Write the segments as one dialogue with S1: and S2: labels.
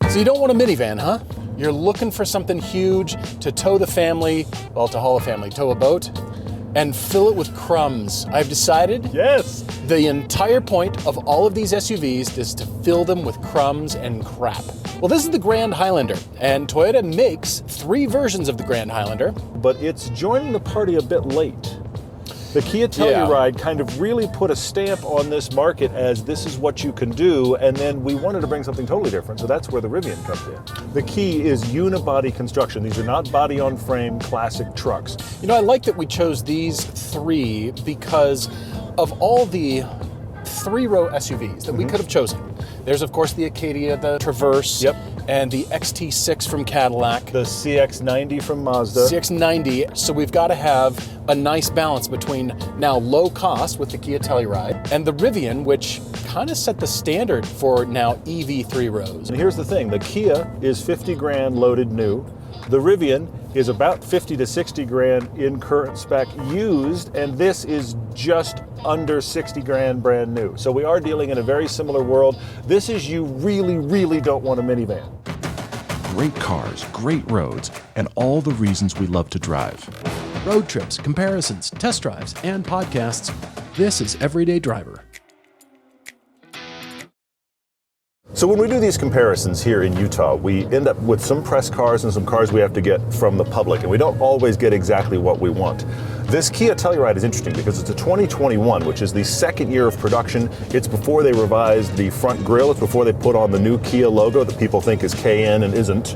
S1: So you don't want a minivan, huh? You're looking for something huge to tow the family, well, to haul a family, tow a boat, and fill it with crumbs. I've decided the entire point of all of these SUVs is to fill them with crumbs and crap. Well, this is the Grand Highlander, and Toyota makes 3 versions of the Grand Highlander.
S2: But it's joining the party a bit late. The Kia Telluride kind of really put a stamp on this market as this is what you can do, and then we wanted to bring something totally different, so that's where the Rivian comes in. The key is unibody construction. These are not body-on-frame classic trucks.
S1: You know, I like that we chose these 3 because of all the 3-row SUVs that we could have chosen. There's, of course, the Acadia, the Traverse, and the XT6 from Cadillac.
S2: The CX-90 from Mazda.
S1: CX-90. So we've got to have a nice balance between now low cost with the Kia Telluride and the Rivian, which kind of set the standard for now EV 3-rows.
S2: And here's the thing, the Kia is 50 grand loaded new. The Rivian is about 50 to 60 grand in current spec used, and this is just under 60 grand brand new. So we are dealing in a very similar world. This is you really, really don't want a minivan.
S3: Great cars, great roads, and all the reasons we love to drive. Road trips, comparisons, test drives, and podcasts. This is Everyday Driver.
S2: So when we do these comparisons here in Utah, we end up with some press cars and some cars we have to get from the public, and we don't always get exactly what we want. This Kia Telluride is interesting because it's a 2021, which is the 2nd year of production. It's before they revised the front grille. It's before they put on the new Kia logo that people think is KN and isn't.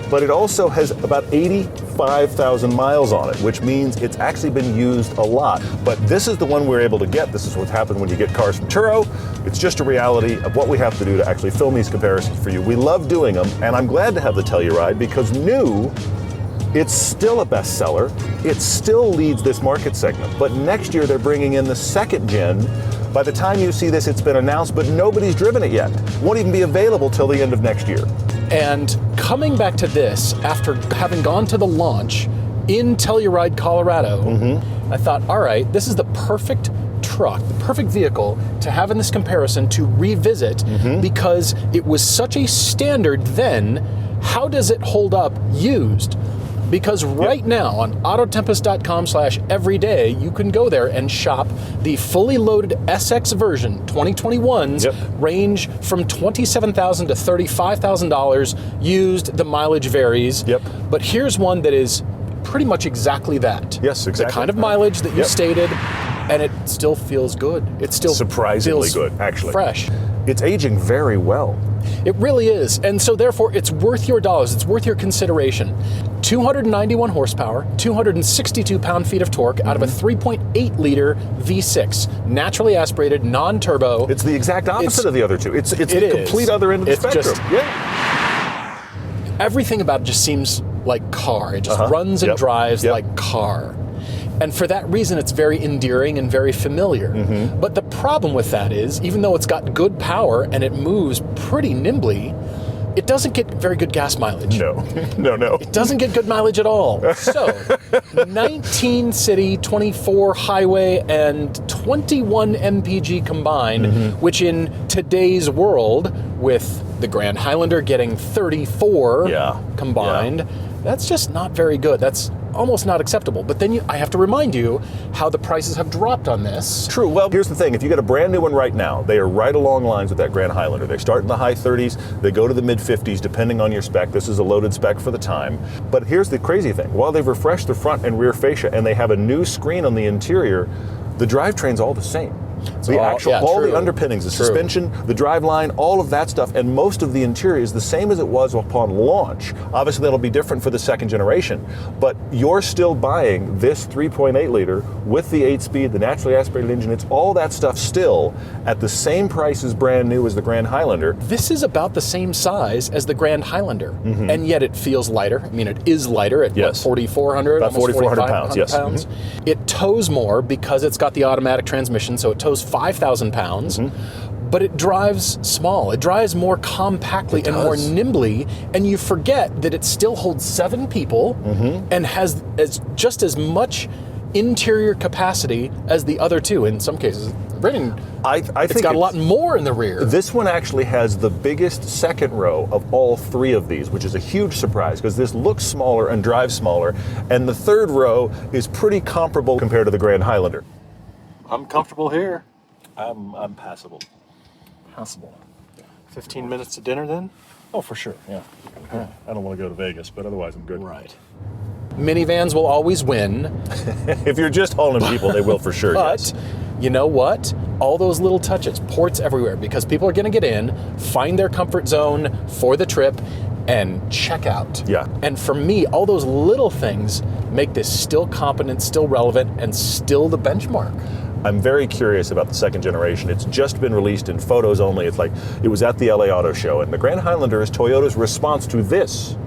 S2: But it also has about 85,000 miles on it, which means it's actually been used a lot. But this is the one we're able to get. This is what's happened when you get cars from Turo. It's just a reality of what we have to do to actually film these comparisons for you. We love doing them, and I'm glad to have the Telluride because new, it's still a bestseller. It still leads this market segment. But next year they're bringing in the 2nd gen. By the time you see this, it's been announced, but nobody's driven it yet. Won't even be available till the end of next year.
S1: And coming back to this, after having gone to the launch in Telluride, Colorado, I thought, all right, this is the perfect truck, the perfect vehicle to have in this comparison to revisit because it was such a standard then. How does it hold up used? Because right now on autotempest.com/everyday, you can go there and shop the fully loaded SX version 2021s, range from $27,000 to $35,000 used. The mileage varies. But here's one that is pretty much exactly that.
S2: Yes, exactly.
S1: The kind of mileage that you stated, and it still feels good. It still
S2: surprisingly
S1: feels
S2: good, actually.
S1: Fresh.
S2: It's aging very well.
S1: It really is. And so therefore, it's worth your dollars. It's worth your consideration. 291 horsepower, 262 pound-feet of torque out of a 3.8 liter V6, naturally aspirated, non-turbo.
S2: It's the exact opposite of the other two. It's the complete other end of the spectrum.
S1: Everything about it just seems like car. It just runs and drives like car. And for that reason, it's very endearing and very familiar. But the problem with that is, even though it's got good power and it moves pretty nimbly, it doesn't get very good gas mileage.
S2: No.
S1: It doesn't get good mileage at all. So, 19 city, 24 highway, and 21 MPG combined, which in today's world, with the Grand Highlander getting 34 combined, that's just not very good. That's almost not acceptable. But then I have to remind you how the prices have dropped on this.
S2: True. Well, here's the thing. If you get a brand new one right now, they are right along lines with that Grand Highlander. They start in the high 30s. They go to the mid 50s, depending on your spec. This is a loaded spec for the time. But here's the crazy thing. While they've refreshed the front and rear fascia and they have a new screen on the interior, the drivetrain's all the same. All the underpinnings, the suspension, the driveline, all of that stuff, and most of the interior is the same as it was upon launch. Obviously, that'll be different for the 2nd generation, but you're still buying this 3.8 liter with the 8-speed, the naturally aspirated engine. It's all that stuff still at the same price as brand new as the Grand Highlander.
S1: This is about the same size as the Grand Highlander, and yet it feels lighter. I mean, it is lighter at 4,400,
S2: about 4,400 pounds.
S1: Pounds. It tows more because it's got the automatic transmission, so it tows 5,000 pounds, but it drives small. It drives more compactly and more nimbly, and you forget that it still holds 7 people and has just as much interior capacity as the other two. In some cases,
S2: I
S1: it's
S2: think
S1: got a lot more in the rear.
S2: This one actually has the biggest second row of all three of these, which is a huge surprise because this looks smaller and drives smaller, and the third row is pretty comparable compared to the Grand Highlander.
S4: I'm comfortable here. I'm passable. Passable. 15 minutes to dinner then?
S2: Oh, for sure, yeah. I don't want to go to Vegas, but otherwise I'm good.
S4: Right.
S1: Minivans will always win.
S2: If you're just hauling people, they will for sure,
S1: But
S2: yes.
S1: you know what? All those little touches, ports everywhere, because people are going to get in, find their comfort zone for the trip, and check out.
S2: Yeah.
S1: And for me, all those little things make this still competent, still relevant, and still the benchmark.
S2: I'm very curious about the second generation. It's just been released in photos only. It's like it was at the LA Auto Show, and the Grand Highlander is Toyota's response to this.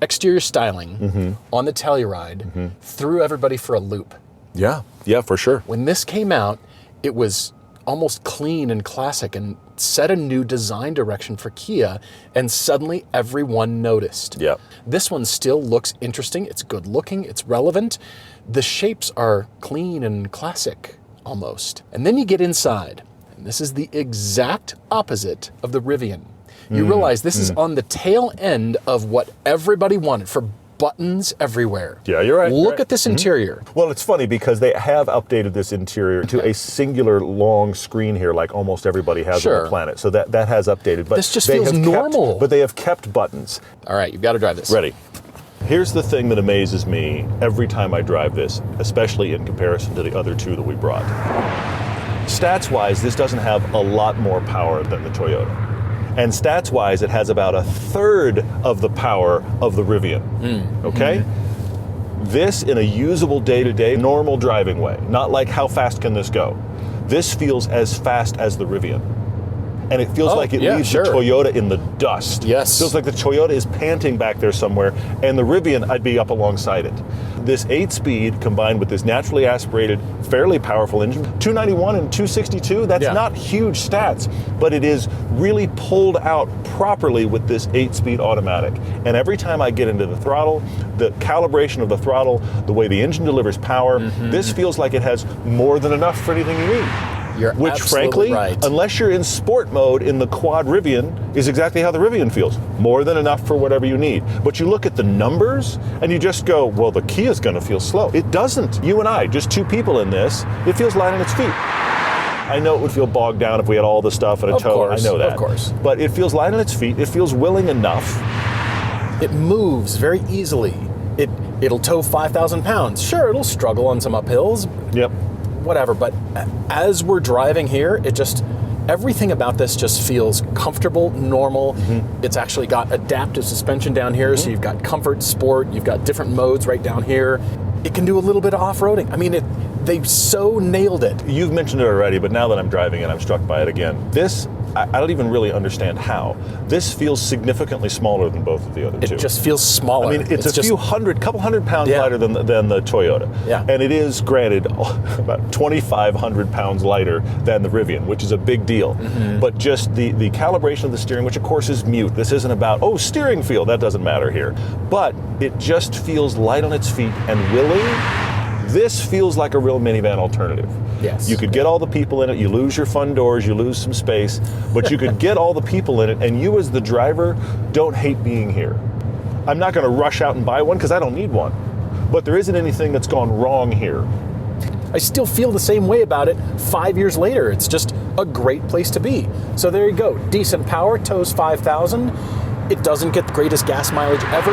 S1: Exterior styling on the Telluride threw everybody for a loop.
S2: Yeah, for sure.
S1: When this came out, it was almost clean and classic and set a new design direction for Kia, and suddenly everyone noticed.
S2: Yeah.
S1: This one still looks interesting, it's good looking, it's relevant. The shapes are clean and classic, almost. And then you get inside, and this is the exact opposite of the Rivian. You realize this is on the tail end of what everybody wanted, for buttons everywhere.
S2: Yeah, you're right.
S1: Look at this interior.
S2: Well, it's funny because they have updated this interior to a singular long screen here, like almost everybody has on the planet. So that has updated. But
S1: This just
S2: they
S1: feels
S2: have
S1: normal.
S2: But they have kept buttons.
S1: All right, you've got to drive this.
S2: Ready. Here's the thing that amazes me every time I drive this, especially in comparison to the other two that we brought. Stats-wise, this doesn't have a lot more power than the Toyota. And stats-wise, it has about a third of the power of the Rivian, okay? This, in a usable day-to-day, normal driving way, not like how fast can this go. This feels as fast as the Rivian. And it feels like it leaves the Toyota in the dust.
S1: Yes.
S2: It feels like the Toyota is panting back there somewhere, and the Rivian, I'd be up alongside it. This 8-speed combined with this naturally aspirated, fairly powerful engine, 291 and 262, that's not huge stats, but it is really pulled out properly with this 8-speed automatic. And every time I get into the throttle, the calibration of the throttle, the way the engine delivers power, this feels like it has more than enough for anything you need.
S1: You're
S2: Which,
S1: absolutely
S2: frankly,
S1: right.
S2: unless you're in sport mode in the quad Rivian, is exactly how the Rivian feels. More than enough for whatever you need. But you look at the numbers and you just go, well, the Kia's going to feel slow. It doesn't. You and I, just two people in this, it feels light on its feet. I know it would feel bogged down if we had all the stuff and a tow. I know that.
S1: Of course.
S2: But it feels light on its feet. It feels willing enough.
S1: It moves very easily. It'll tow 5,000 pounds. Sure, it'll struggle on some uphills.
S2: Yep.
S1: Whatever, but as we're driving here, everything about this just feels comfortable, normal. It's actually got adaptive suspension down here, so you've got comfort, sport, you've got different modes right down here. It can do a little bit of off-roading. I mean, they so nailed it.
S2: You've mentioned it already, but now that I'm driving it, I'm struck by it again. This, I don't even really understand how. This feels significantly smaller than both of the other two.
S1: It just feels smaller.
S2: I mean, it's a couple hundred pounds lighter than the Toyota.
S1: Yeah.
S2: And it is, granted, about 2,500 pounds lighter than the Rivian, which is a big deal. But just the calibration of the steering, which of course is mute. This isn't about, steering feel, that doesn't matter here. But it just feels light on its feet and willing. This feels like a real minivan alternative.
S1: Yes.
S2: You could get all the people in it, you lose your fun doors, you lose some space, but you could get all the people in it, and you as the driver don't hate being here. I'm not going to rush out and buy one because I don't need one, but there isn't anything that's gone wrong here.
S1: I still feel the same way about it 5 years later. It's just a great place to be. So there you go. Decent power, tows 5,000. It doesn't get the greatest gas mileage ever,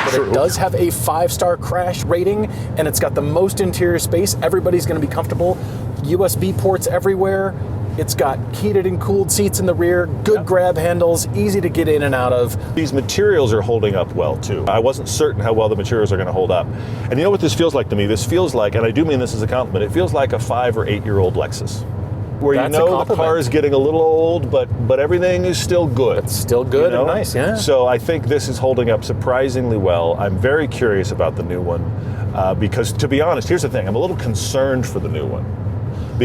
S1: but it does have a 5-star crash rating, and it's got the most interior space. Everybody's going to be comfortable. USB ports everywhere. It's got heated and cooled seats in the rear, good grab handles, easy to get in and out of.
S2: These materials are holding up well too. I wasn't certain how well the materials are going to hold up. And you know what this feels like to me? This feels like, and I do mean this as a compliment, it feels like a 5 or 8 year old Lexus. Where
S1: That's
S2: you know the car is getting a little old, but everything is still good.
S1: It's still good and nice, yeah.
S2: So I think this is holding up surprisingly well. I'm very curious about the new one because, to be honest, here's the thing. I'm a little concerned for the new one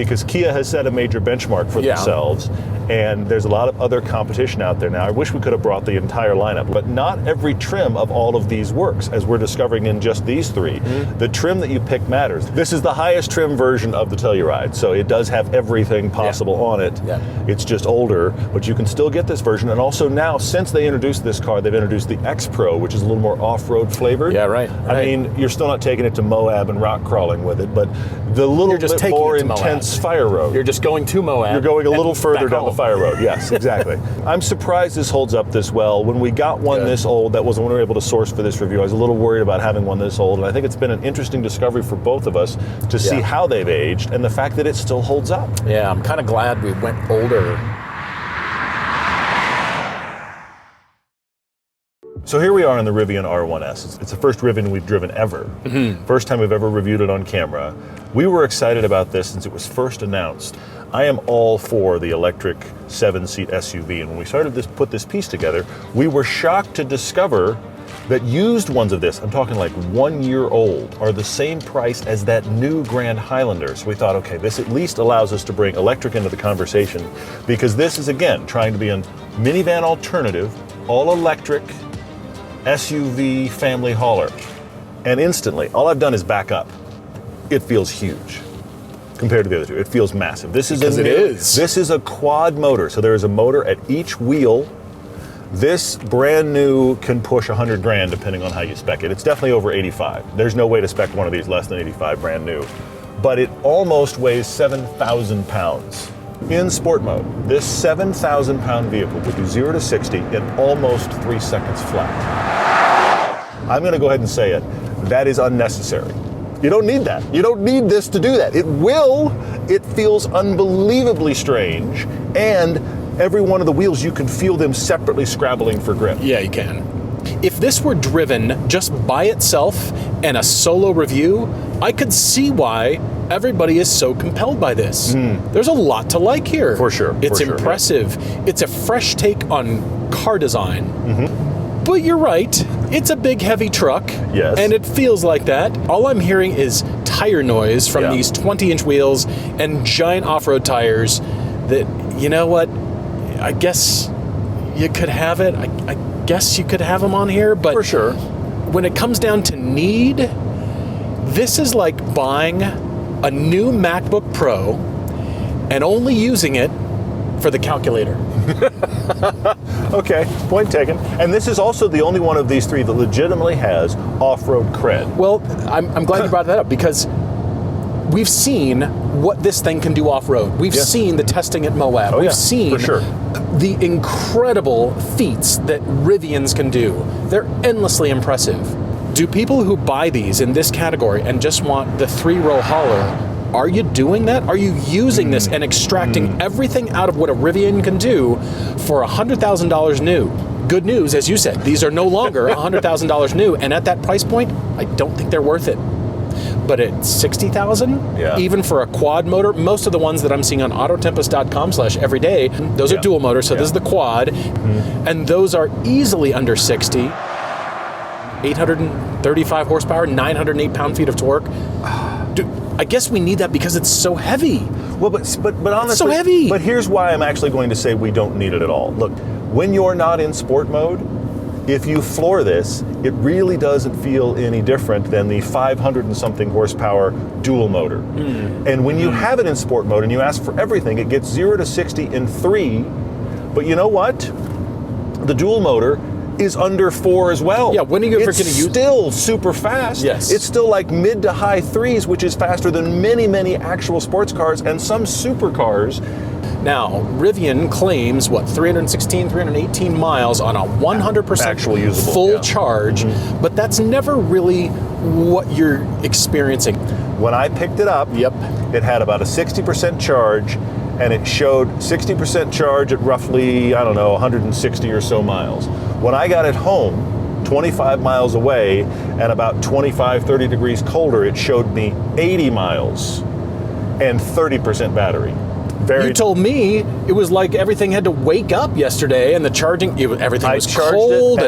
S2: because Kia has set a major benchmark for themselves, and there's a lot of other competition out there now. I wish we could have brought the entire lineup, but not every trim of all of these works, as we're discovering in just these three. The trim that you pick matters. This is the highest trim version of the Telluride, so it does have everything possible on it. It's just older, but you can still get this version. And also now, since they introduced this car, they've introduced the X Pro, which is a little more off-road flavored. I mean, you're still not taking it to Moab and rock crawling with it, but the little bit more intense fire road.
S1: You're just going to Moab.
S2: You're going a little further down the fire road. Yes, exactly. I'm surprised this holds up this well. When we got one this old, that wasn't one we were able to source for this review. I was a little worried about having one this old, and I think it's been an interesting discovery for both of us to see how they've aged and the fact that it still holds up.
S1: Yeah, I'm kind of glad we went older.
S2: So here we are in the Rivian R1S. It's the first Rivian we've driven ever. First time we've ever reviewed it on camera. We were excited about this since it was first announced. I am all for the electric 7-seat SUV, and when we started to put this piece together, we were shocked to discover that used ones of this, I'm talking like 1 year old, are the same price as that new Grand Highlander. So we thought, okay, this at least allows us to bring electric into the conversation, because this is, again, trying to be a minivan alternative, all electric, SUV family hauler. And instantly, all I've done is back up. It feels huge compared to the other two. It feels massive. This is This is a quad motor, so there is a motor at each wheel. This brand new can push 100 grand depending on how you spec it. It's definitely over 85. There's no way to spec one of these less than 85 brand new. But it almost weighs 7,000 pounds. In sport mode, this 7,000 pound vehicle will do 0 to 60 in almost 3 seconds flat. I'm going to go ahead and say it. That is unnecessary. You don't need that. You don't need this to do that. It feels unbelievably strange, and every one of the wheels, you can feel them separately scrabbling for grip.
S1: Yeah, you can. If this were driven just by itself and a solo review, I could see why everybody is so compelled by this. There's a lot to like here.
S2: For sure.
S1: It's impressive. It's a fresh take on car design. But you're right, it's a big, heavy truck.
S2: Yes.
S1: And it feels like that. All I'm hearing is tire noise from these 20-inch wheels and giant off-road tires that, you know what, I guess you could have it. I guess you could have them on here, but
S2: for sure,
S1: when it comes down to need, this is like buying a new MacBook Pro and only using it for the calculator.
S2: Okay, point taken. And this is also the only one of these three that legitimately has off-road cred.
S1: Well, I'm glad you brought that up, because we've seen what this thing can do off-road. We've seen the testing at Moab. We've seen
S2: for sure
S1: the incredible feats that Rivians can do. They're endlessly impressive. Do people who buy these in this category and just want the 3-row hauler, are you doing that? Are you using this and extracting everything out of what a Rivian can do for $100,000 new? Good news, as you said, these are no longer $100,000 new, and at that price point, I don't think they're worth it. But at $60,000, even for a quad motor, most of the ones that I'm seeing on autotempest.com/everyday, those are dual motors, so this is the quad, and those are easily under 60. 835 horsepower, 908 pound-feet of torque. Dude, I guess we need that because it's so heavy.
S2: Well, but honestly,
S1: it's so heavy.
S2: But here's why I'm actually going to say we don't need it at all. Look, when you're not in sport mode, if you floor this, it really doesn't feel any different than the 500 and something horsepower dual motor. And when you have it in sport mode and you ask for everything, it gets 0 to 60 in 3. But you know what? The dual motor is under 4 as well.
S1: Yeah, when are you ever going to use it?
S2: It's still super fast.
S1: Yes.
S2: It's still like mid to high 3s, which is faster than many, many actual sports cars and some supercars.
S1: Now, Rivian claims, 316, 318 miles on a 100%
S2: actual usable,
S1: full charge, but that's never really what you're experiencing.
S2: When I picked it up, it had about a 60% charge, and it showed 60% charge at roughly, 160 or so miles. When I got it home, 25 miles away, and about 25, 30 degrees colder, it showed me 80 miles and 30% battery.
S1: You told me it was like everything had to wake up yesterday, and the charging, everything was cold,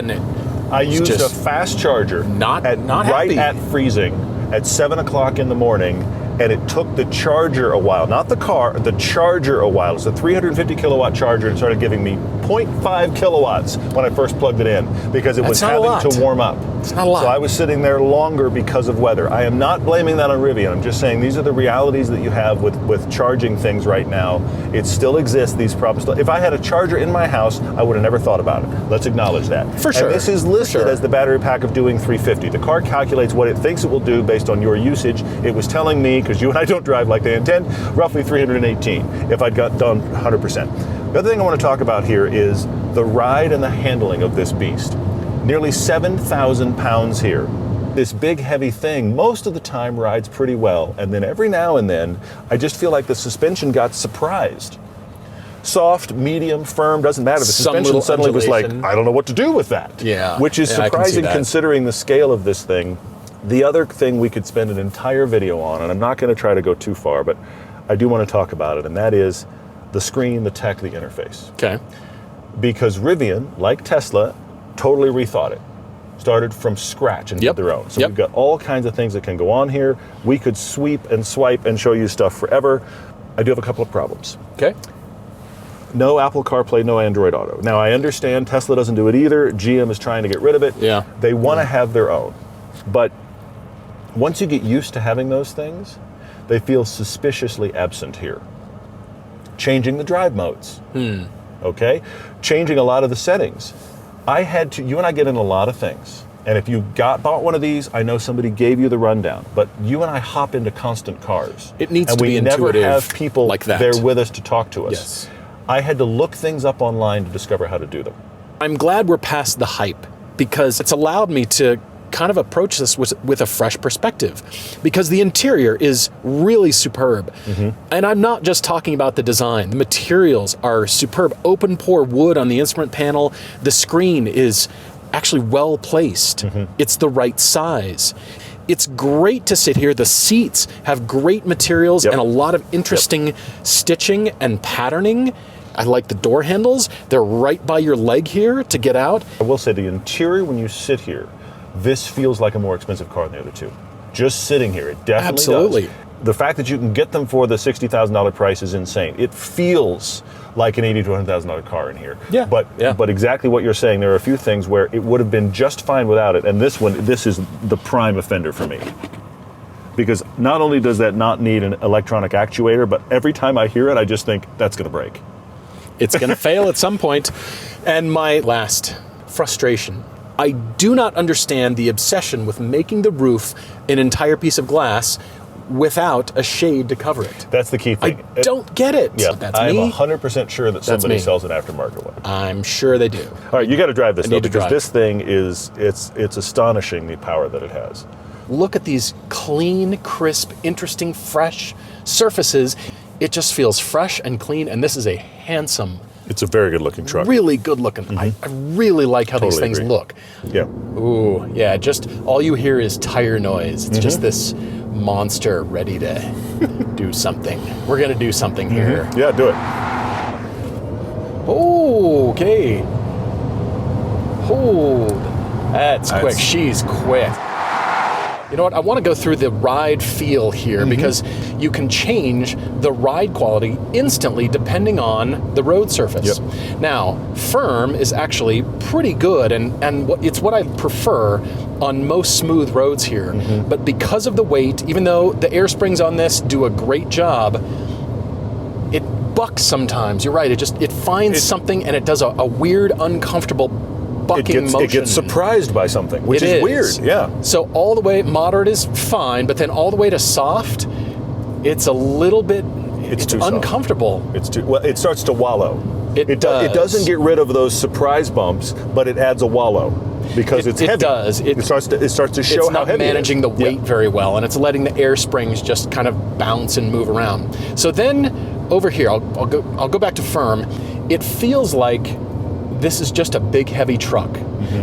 S2: I used a fast charger
S1: not
S2: right
S1: happy.
S2: at freezing at 7 o'clock in the morning, and it took the charger a while, not the car, the charger a while. It's a 350 kilowatt charger, and it started giving me 0.5 kilowatts when I first plugged it in, because it was having to warm up.
S1: It's not a lot.
S2: So I was sitting there longer because of weather. I am not blaming that on Rivian. I'm just saying these are the realities that you have with charging things right now. It still exists, these problems. If I had a charger in my house, I would have never thought about it. Let's acknowledge that.
S1: For sure.
S2: And this is listed as the battery pack of doing 350. The car calculates what it thinks it will do based on your usage. It was telling me, because you and I don't drive like they intend, roughly 318 if I'd got done 100%. The other thing I want to talk about here is the ride and the handling of this beast. Nearly 7,000 pounds here. This big heavy thing most of the time rides pretty well, and then every now and then I just feel like the suspension got surprised. Soft, medium, firm, doesn't matter. The suspension suddenly was like, I don't know what to do with that.
S1: Yeah.
S2: Which is surprising considering the scale of this thing. The other thing we could spend an entire video on, and I'm not going to try to go too far, but I do want to talk about it, and that is the screen, the tech, the interface.
S1: Okay.
S2: Because Rivian, like Tesla, totally rethought it. Started from scratch and did their own. So we've got all kinds of things that can go on here. We could sweep and swipe and show you stuff forever. I do have a couple of problems.
S1: Okay.
S2: No Apple CarPlay, no Android Auto. Now I understand Tesla doesn't do it either. GM is trying to get rid of it.
S1: Yeah.
S2: They want to have their own. But once you get used to having those things, they feel suspiciously absent here. Changing the drive modes. Okay? Changing a lot of the settings. You and I get in a lot of things. And if you bought one of these, I know somebody gave you the rundown. But you and I hop into constant cars.
S1: It needs to be intuitive.
S2: And we never have people
S1: like that
S2: there with us to talk to us.
S1: Yes.
S2: I had to look things up online to discover how to do them.
S1: I'm glad we're past the hype, because it's allowed me to kind of approach this with a fresh perspective, because the interior is really superb. And I'm not just talking about the design. The materials are superb. Open pore wood on the instrument panel. The screen is actually well placed. It's the right size. It's great to sit here. The seats have great materials and a lot of interesting stitching and patterning. I like the door handles. They're right by your leg here to get out.
S2: I will say the interior, when you sit here, this feels like a more expensive car than the other two. Just sitting here, it definitely does. The fact that you can get them for the $60,000 price is insane. It feels like an $80,000 to $100,000 car in here. But exactly what you're saying, there are a few things where it would have been just fine without it, and this is the prime offender for me. Because not only does that not need an electronic actuator, but every time I hear it, I just think that's going to break.
S1: It's going to fail at some point. And my last frustration, I do not understand the obsession with making the roof an entire piece of glass without a shade to cover it.
S2: That's the key thing.
S1: I don't get it.
S2: Yeah,
S1: That's
S2: I'm
S1: me.
S2: 100% sure that somebody sells an aftermarket one.
S1: I'm sure they do.
S2: All right, you got to drive this though, because
S1: drive.
S2: this thing it's astonishing the power that it has.
S1: Look at these clean, crisp, interesting, fresh surfaces. It just feels fresh and clean, and this is a handsome,
S2: it's a very good looking truck.
S1: really good looking. I really like how these things look.
S2: Yeah.
S1: Ooh, yeah, just all you hear is tire noise. It's just this monster ready to do something. We're going to do something here.
S2: Yeah, do it.
S1: Oh, okay. Hold. That's quick. She's quick. You know what? I want to go through the ride feel here because you can change the ride quality instantly depending on the road surface. Now, firm is actually pretty good, and it's what I prefer on most smooth roads here. But because of the weight, even though the air springs on this do a great job, it bucks sometimes. You're right. It finds something, and it does a weird, uncomfortable motion.
S2: It gets surprised by something, which is weird. Yeah.
S1: So all the way moderate is fine, but then all the way to soft, it's a little bit. It's
S2: too
S1: uncomfortable.
S2: Soft. It's too well. It starts to wallow.
S1: It does.
S2: It doesn't get rid of those surprise bumps, but it adds a wallow because it's heavy.
S1: It does.
S2: It starts to show how heavy.
S1: It's not managing the weight very well, and it's letting the air springs just kind of bounce and move around. So then over here, I'll go back to firm. It feels like this is just a big, heavy truck.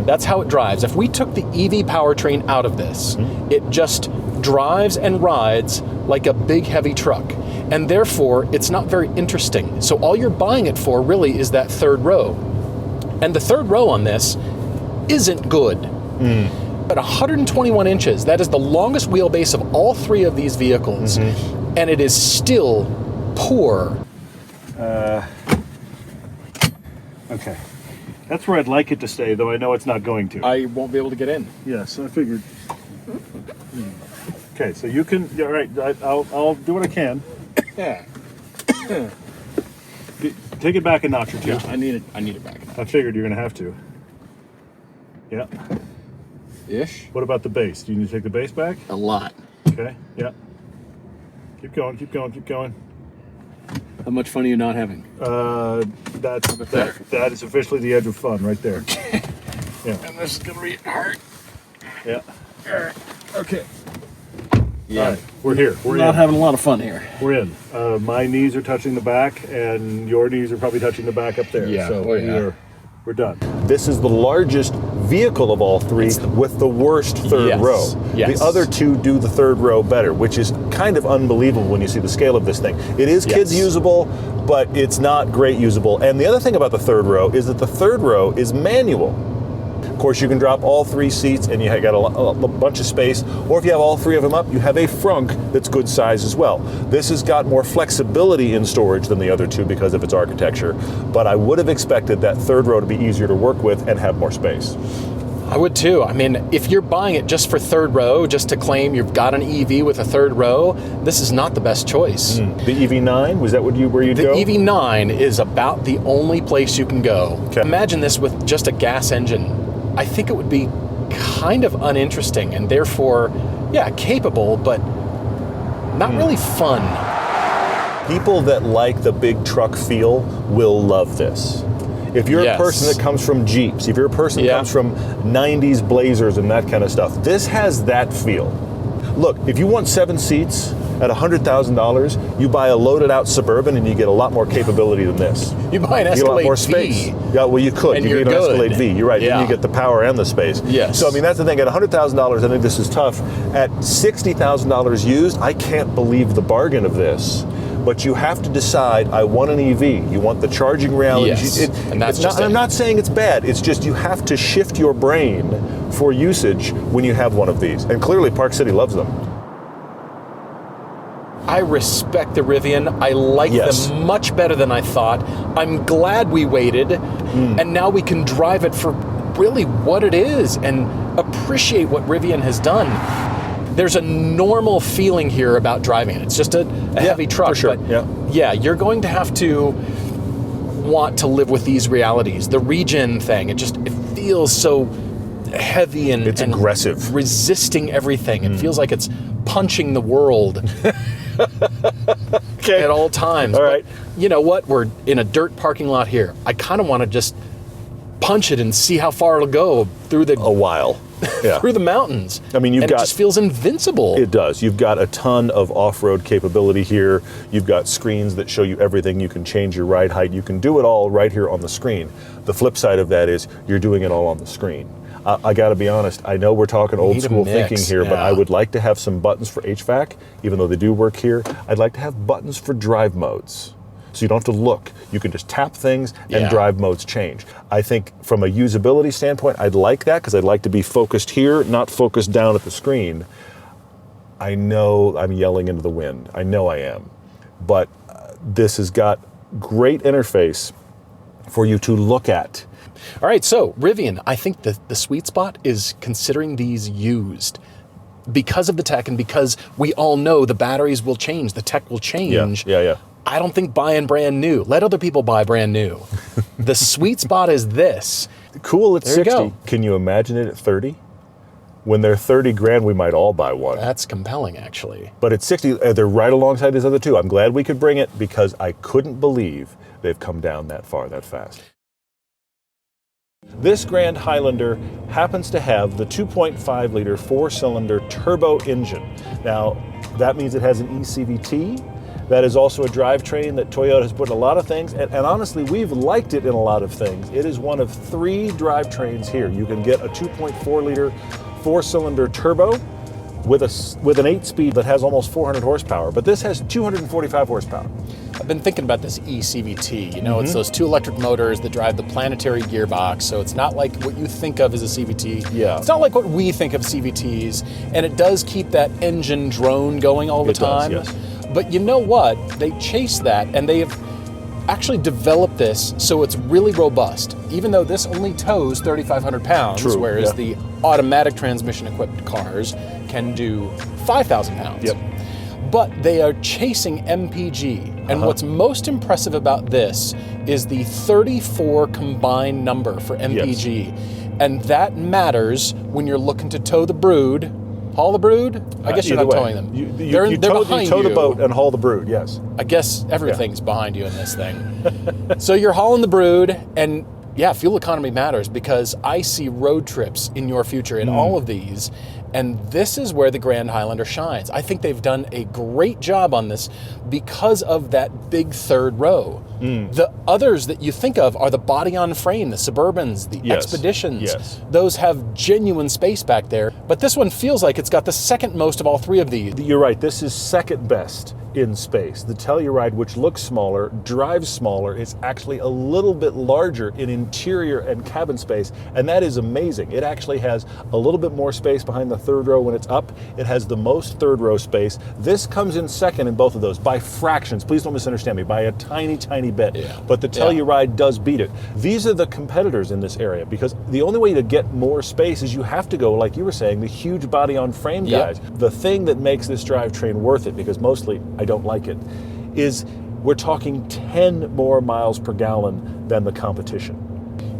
S1: That's how it drives. If we took the EV powertrain out of this, it just drives and rides like a big, heavy truck. And therefore, it's not very interesting. So all you're buying it for really is that third row. And the third row on this isn't good. At 121 inches, that is the longest wheelbase of all three of these vehicles. and it is still poor.
S4: Okay. That's where I'd like it to stay, though I know it's not going to.
S1: I won't be able to get in.
S4: Yes, I figured. Okay, so you can. Yeah, all right. I'll do what I can.
S1: Yeah.
S4: Take it back a notch or two.
S1: Yeah, I need it back.
S4: I figured you're gonna have to. Yeah.
S1: Ish.
S4: What about the base? Do you need to take the base back?
S1: A lot.
S4: Okay. Yeah. Keep going. Keep going. Keep going.
S1: How much fun are you not having?
S4: That is officially the edge of fun right there. Yeah.
S1: And this is gonna be hard.
S4: Yeah.
S1: All right. Okay.
S4: Yeah. All right. We're here. We're
S1: not
S4: in.
S1: having a lot of fun here.
S4: We're in. My knees are touching the back, and your knees are probably touching the back up there.
S1: Yeah.
S4: So we're done.
S2: This is the largest vehicle of all three with the worst third row.
S1: Yes.
S2: The other two do the third row better, which is kind of unbelievable when you see the scale of this thing. It is kids usable, but it's not great usable. And the other thing about the third row is that the third row is manual. Of course, you can drop all 3 seats and you got a bunch of space, or if you have all 3 of them up, you have a frunk that's good size as well. This has got more flexibility in storage than the other two because of its architecture, but I would have expected that third row to be easier to work with and have more space.
S1: I would too. I mean, if you're buying it just for third row, just to claim you've got an EV with a third row, this is not the best choice.
S2: The EV9, was that where you'd go?
S1: The EV9 is about the only place you can go.
S2: Okay.
S1: Imagine this with just a gas engine. I think it would be kind of uninteresting and therefore, capable, but not really fun.
S2: People that like the big truck feel will love this. If you're a person that comes from Jeeps, if you're a person that comes from 90s Blazers and that kind of stuff, this has that feel. Look, if you want 7 seats at $100,000, you buy a loaded out Suburban and you get a lot more capability than this.
S1: You buy an Escalade
S2: you get a lot more space.
S1: V.
S2: Yeah, well, you could.
S1: And
S2: you
S1: you're
S2: get an
S1: good.
S2: Escalade V. You're right.
S1: Yeah.
S2: Then you get the power and the space.
S1: Yes.
S2: So, I mean, that's the thing. At $100,000, I think this is tough. At $60,000 used, I can't believe the bargain of this. But you have to decide, I want an EV. You want the charging reality.
S1: Yes. And that's
S2: I'm not saying it's bad. It's just you have to shift your brain for usage when you have one of these. And clearly Park City loves them.
S1: I respect the Rivian. I like them much better than I thought. I'm glad we waited, and now we can drive it for really what it is and appreciate what Rivian has done. There's a normal feeling here about driving it. It's just a heavy truck,
S2: for sure.
S1: but you're going to have to want to live with these realities. The regen thing, it feels so heavy and
S2: it's aggressive,
S1: resisting everything. It feels like it's punching the world at all times.
S2: All right.
S1: But you know what? We're in a dirt parking lot here. I kind of want to just punch it and see how far it'll go through
S2: a while. Yeah.
S1: through the mountains.
S2: I mean, it
S1: just feels invincible.
S2: It does. You've got a ton of off-road capability here. You've got screens that show you everything. You can change your ride height. You can do it all right here on the screen. The flip side of that is you're doing it all on the screen. I got to be honest, I know we're talking old school thinking here, but I would like to have some buttons for HVAC, even though they do work here. I'd like to have buttons for drive modes. So you don't have to look. You can just tap things and drive modes change. I think from a usability standpoint, I'd like that because I'd like to be focused here, not focused down at the screen. I know I'm yelling into the wind. I know I am. But this has got great interface for you to look at.
S1: All right, so Rivian, I think the sweet spot is considering these used because of the tech and because we all know the batteries will change, the tech will change.
S2: Yeah.
S1: I don't think buying brand new. Let other people buy brand new. The sweet spot is this.
S2: Cool at
S1: There you
S2: 60.
S1: go.
S2: Can you imagine it at 30? When they're 30 grand, we might all buy one.
S1: That's compelling, actually.
S2: But at 60, they're right alongside these other two. I'm glad we could bring it because I couldn't believe they've come down that far, that fast. This Grand Highlander happens to have the 2.5 liter 4-cylinder turbo engine. Now, that means it has an eCVT. That is also a drivetrain that Toyota has put in a lot of things, and honestly, we've liked it in a lot of things. It is one of 3 drivetrains here. You can get a 2.4 liter 4-cylinder turbo with an 8-speed that has almost 400 horsepower, but this has 245 horsepower.
S1: I've been thinking about this eCVT. You know, it's those 2 electric motors that drive the planetary gearbox, so it's not like what you think of as a CVT.
S2: Yeah.
S1: It's not like what we think of CVTs, and it does keep that engine drone going all the time.
S2: Does, yes.
S1: But you know what? They chase that, and they have actually developed this so it's really robust, even though this only tows 3,500 pounds,
S2: True,
S1: whereas
S2: yeah.
S1: the automatic transmission equipped cars can do 5,000 pounds.
S2: Yep.
S1: But they are chasing MPG. And what's most impressive about this is the 34 combined number for MPG. Yes. And that matters when you're looking to tow the brood. Haul the brood? I guess you're not towing them. They're behind
S2: you tow the boat and haul the brood, yes.
S1: I guess everything's behind you in this thing. So you're hauling the brood, and yeah, fuel economy matters because I see road trips in your future in all of these, and this is where the Grand Highlander shines. I think they've done a great job on this because of that big third row. The others that you think of are the body-on-frame, the Suburbans, the Expeditions.
S2: Yes.
S1: Those have genuine space back there, but this one feels like it's got the second most of all three of these.
S2: You're right, this is second best in space. The Telluride, which looks smaller, drives smaller, is actually a little bit larger in interior and cabin space, and that is amazing. It actually has a little bit more space behind the third row when it's up. It has the most third row space. This comes in second in both of those by fractions. Please don't misunderstand me, by a tiny, tiny bit. Yeah. But the Telluride does beat it. These are the competitors in this area because the only way to get more space is you have to go, like you were saying, the huge body on frame guys. The thing that makes this drivetrain worth it, because mostly I don't like it, is we're talking 10 more miles per gallon than the competition.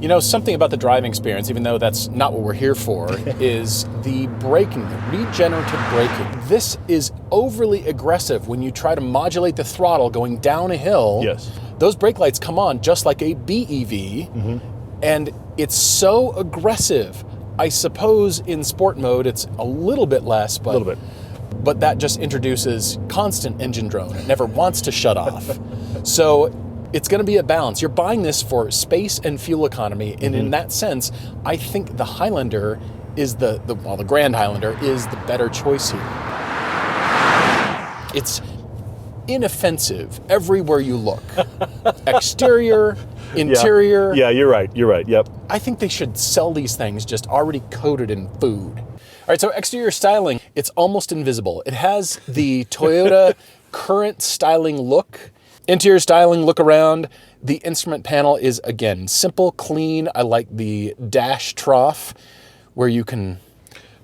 S1: You know, something about the driving experience, even though that's not what we're here for, is the braking, the regenerative braking. This is overly aggressive when you try to modulate the throttle going down a hill.
S2: Yes.
S1: Those brake lights come on just like a BEV, and it's so aggressive. I suppose in sport mode it's a little bit less, but but that just introduces constant engine drone. It never wants to shut off. So it's going to be a balance. You're buying this for space and fuel economy, and in that sense, I think the Highlander is the Grand Highlander is the better choice here. It's inoffensive everywhere you look. Exterior, interior.
S2: Yeah, you're right. Yep.
S1: I think they should sell these things just already coated in food. All right, so exterior styling, it's almost invisible. It has the Toyota current styling look. Interior styling, look around. The instrument panel is, again, simple, clean. I like the dash trough where you can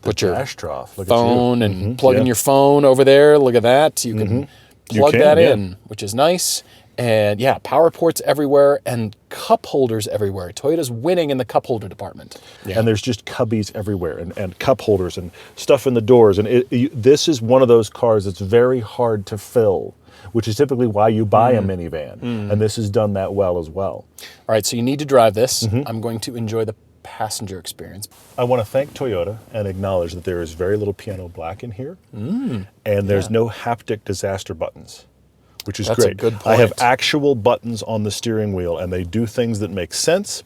S1: put your phone and plug in your phone over there. Look at that. You can plug that in, which is nice. And yeah, power ports everywhere and cup holders everywhere. Toyota's winning in the cup holder department. Yeah.
S2: And there's just cubbies everywhere and cup holders and stuff in the doors. And this is one of those cars that's very hard to fill, which is typically why you buy a minivan. And this has done that well as well.
S1: All right, so you need to drive this. I'm going to enjoy the passenger experience.
S2: I want to thank Toyota and acknowledge that there is very little piano black in here. And there's no haptic disaster buttons, which is
S1: That's
S2: great.
S1: A good point.
S2: I have actual buttons on the steering wheel, and they do things that make sense.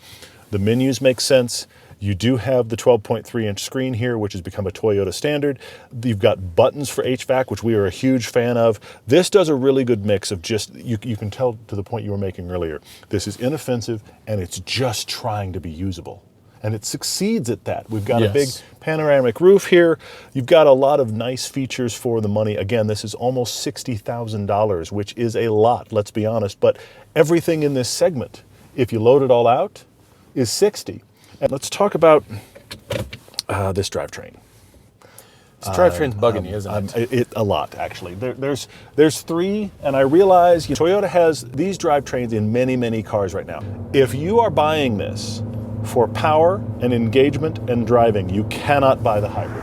S2: The menus make sense. You do have the 12.3-inch screen here, which has become a Toyota standard. You've got buttons for HVAC, which we are a huge fan of. This does a really good mix of just, you can tell to the point you were making earlier, this is inoffensive, and it's just trying to be usable. And it succeeds at that. We've got a big panoramic roof here. You've got a lot of nice features for the money. Again, this is almost $60,000, which is a lot, let's be honest. But everything in this segment, if you load it all out, is $60,000. And let's talk about this drivetrain.
S1: This drivetrain's bugging you, isn't it?
S2: A lot, actually. There's three, and I realize Toyota has these drivetrains in many, many cars right now. If you are buying this for power and engagement and driving, you cannot buy the hybrid.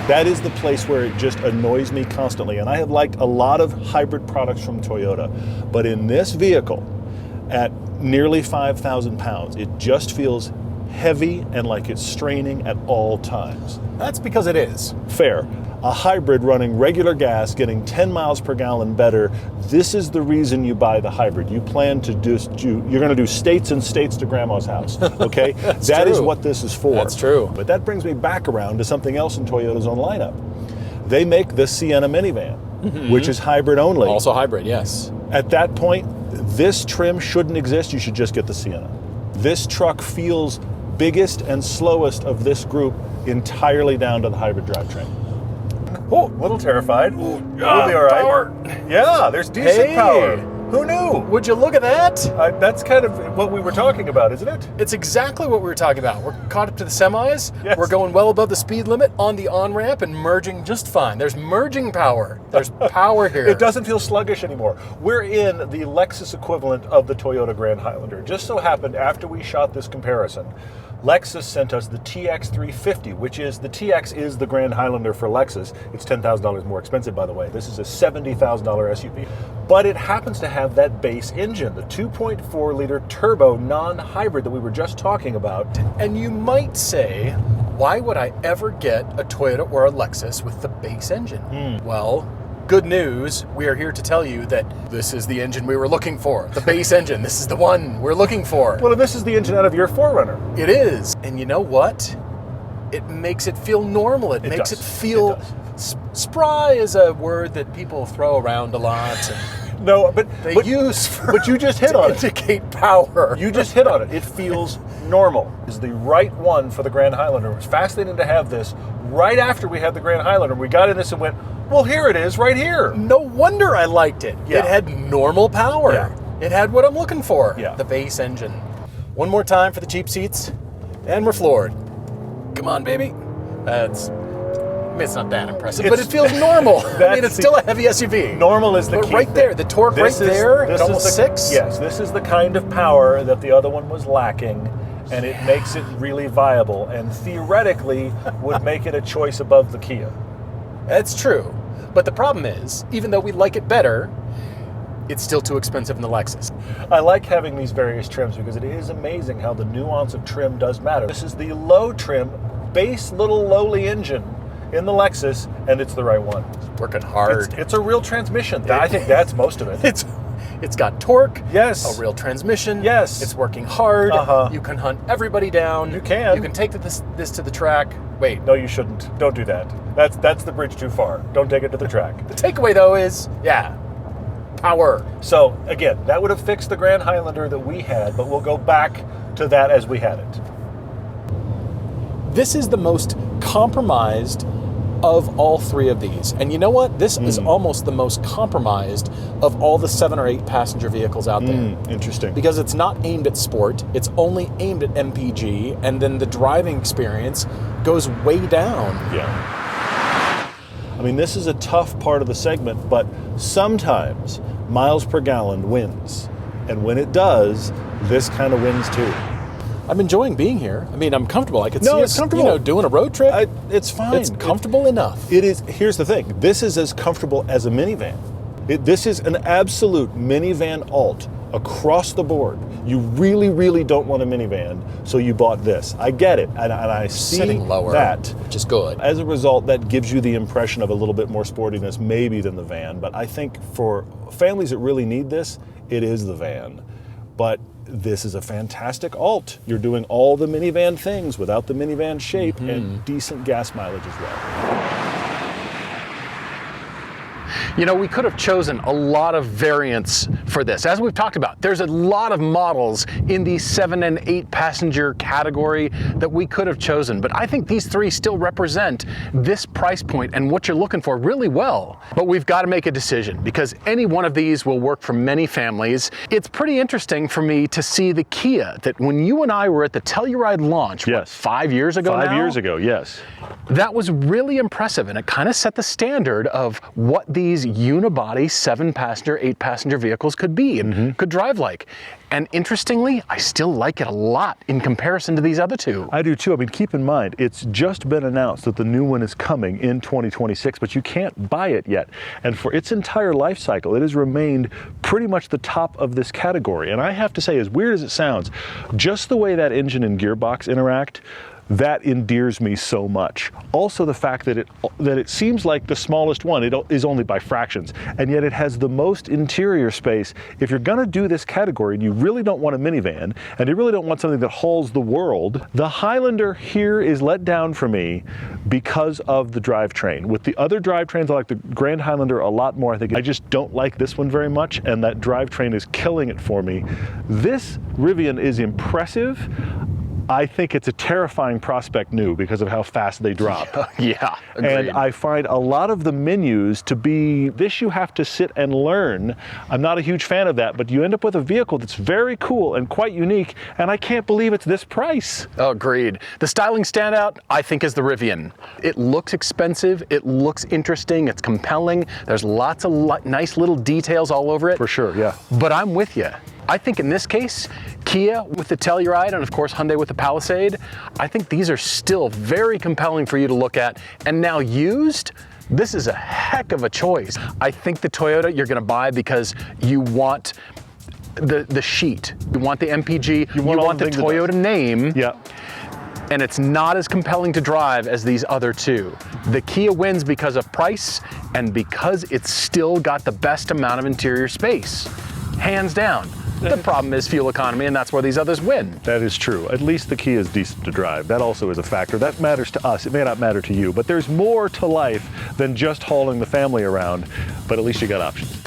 S2: That is the place where it just annoys me constantly. And I have liked a lot of hybrid products from Toyota, but in this vehicle, at nearly 5,000 pounds, it just feels heavy and like it's straining at all times.
S1: That's because it is.
S2: Fair. A hybrid running regular gas, getting 10 miles per gallon better. This is the reason you buy the hybrid. You plan to you're going to do states and states to grandma's house, okay? That is what this is for.
S1: That's true.
S2: But that brings me back around to something else in Toyota's own lineup. They make the Sienna minivan, which is hybrid only.
S1: Also hybrid, yes.
S2: At that point, this trim shouldn't exist. You should just get the Sienna. This truck feels biggest and slowest of this group entirely down to the hybrid drivetrain. Oh, a little terrified. We'll be all right.
S1: Power.
S2: Yeah, there's decent
S1: Hey.
S2: power. Who knew?
S1: Would you look at that?
S2: That's kind of what we were talking about, isn't it?
S1: It's exactly what we were talking about. We're caught up to the semis.
S2: Yes.
S1: We're going well above the speed limit on the on-ramp and merging just fine. There's merging power. There's power here.
S2: It doesn't feel sluggish anymore. We're in the Lexus equivalent of the Toyota Grand Highlander. Just so happened, after we shot this comparison, Lexus sent us the TX350, which is, the TX is the Grand Highlander for Lexus. It's $10,000 more expensive, by the way. This is a $70,000 SUV. But it happens to have that base engine, the 2.4-liter turbo non-hybrid that we were just talking about.
S1: And you might say, why would I ever get a Toyota or a Lexus with the base engine? Well, good news, we are here to tell you that this is the engine we were looking for. The base engine, this is the one we're looking for.
S2: Well, this is the engine out of your 4Runner.
S1: It is. And you know what? It makes it feel normal. It makes
S2: does.
S1: it feel...
S2: It does.
S1: Spry is a word that people throw around a lot. And
S2: No, but
S1: use for
S2: but you just hit
S1: to
S2: on it.
S1: indicate power.
S2: You just hit on it. It feels normal. It's the right one for the Grand Highlander. It's fascinating to have this right after we had the Grand Highlander. We got in this and went, well, here it is, right here.
S1: No wonder I liked it.
S2: Yeah.
S1: It had normal power.
S2: Yeah.
S1: It had what I'm looking for.
S2: Yeah.
S1: The base engine. One more time for the cheap seats, and we're floored. Come on, baby. I mean, it's not that impressive, but it feels normal. I mean, it's still a heavy SUV.
S2: Normal is the
S1: But
S2: key
S1: right
S2: thing.
S1: there, the torque right there at almost 6.
S2: Yes, this is the kind of power that the other one was lacking, and it makes it really viable, and theoretically would make it a choice above the Kia.
S1: That's true. But the problem is, even though we like it better, it's still too expensive in the Lexus.
S2: I like having these various trims because it is amazing how the nuance of trim does matter. This is the low trim, base little lowly engine in the Lexus, and it's the right one.
S1: It's working hard.
S2: It's a real transmission. I think that's most of it.
S1: It's got torque.
S2: Yes.
S1: A real transmission.
S2: Yes.
S1: It's working hard.
S2: Uh-huh.
S1: You can hunt everybody down.
S2: You can.
S1: You can take this to the track. Wait.
S2: No, you shouldn't. Don't do that. That's the bridge too far. Don't take it to the track.
S1: The takeaway, though, is, power.
S2: So, again, that would have fixed the Grand Highlander that we had, but we'll go back to that as we had it.
S1: This is the most compromised of all three of these. And you know what? This is almost the most compromised of all the 7 or 8 passenger vehicles out there.
S2: Interesting.
S1: Because it's not aimed at sport, it's only aimed at MPG, and then the driving experience goes way down.
S2: Yeah. I mean, this is a tough part of the segment, but sometimes miles per gallon wins. And when it does, this kind of wins too.
S1: I'm enjoying being here. I mean, I'm comfortable. I could see
S2: it's
S1: us,
S2: comfortable.
S1: doing a road trip.
S2: It's fine.
S1: It's comfortable enough.
S2: It is. Here's the thing. This is as comfortable as a minivan. This is an absolute minivan alt across the board. You really, really don't want a minivan, so you bought this. I get it, and I see
S1: Sitting lower,
S2: that.
S1: which is good.
S2: As a result, that gives you the impression of a little bit more sportiness maybe than the van, but I think for families that really need this, it is the van. But this is a fantastic alt. You're doing all the minivan things without the minivan shape and decent gas mileage as well.
S1: You know, we could have chosen a lot of variants for this. As we've talked about, there's a lot of models in the 7 and 8 passenger category that we could have chosen, but I think these 3 still represent this price point and what you're looking for really well. But we've got to make a decision because any one of these will work for many families. It's pretty interesting for me to see the Kia that when you and I were at the Telluride launch,
S2: Yes.
S1: what, 5 years ago now?
S2: 5 years ago, yes.
S1: That was really impressive, and it kind of set the standard of what these unibody 7-passenger, 8-passenger vehicles could be and could drive like. And interestingly, I still like it a lot in comparison to these other 2.
S2: I do too. I mean, keep in mind, it's just been announced that the new one is coming in 2026, but you can't buy it yet. And for its entire life cycle, it has remained pretty much the top of this category. And I have to say, as weird as it sounds, just the way that engine and gearbox interact, that endears me so much. Also the fact that it seems like the smallest one, it is only by fractions, and yet it has the most interior space. If you're gonna do this category and you really don't want a minivan, and you really don't want something that hauls the world, the Highlander here is let down for me because of the drivetrain. With the other drivetrains, I like the Grand Highlander a lot more. I just don't like this one very much, and that drivetrain is killing it for me. This Rivian is impressive. I think it's a terrifying prospect new because of how fast they drop.
S1: Yeah, agreed.
S2: And I find a lot of the menus to be, this you have to sit and learn. I'm not a huge fan of that, but you end up with a vehicle that's very cool and quite unique, and I can't believe it's this price.
S1: Oh, agreed. The styling standout, I think, is the Rivian. It looks expensive, it looks interesting, it's compelling, there's lots of nice little details all over it.
S2: For sure, yeah.
S1: But I'm with you. I think in this case, Kia with the Telluride and of course Hyundai with the Palisade, I think these are still very compelling for you to look at. And now used, this is a heck of a choice. I think the Toyota you're gonna buy because you want the sheet, you want the MPG, you want the Toyota name.
S2: Yeah.
S1: And it's not as compelling to drive as these other two. The Kia wins because of price and because it's still got the best amount of interior space, hands down. The problem is fuel economy, and that's where these others win.
S2: That is true. At least the Kia is decent to drive. That also is a factor. That matters to us. It may not matter to you, but there's more to life than just hauling the family around, but at least you got options.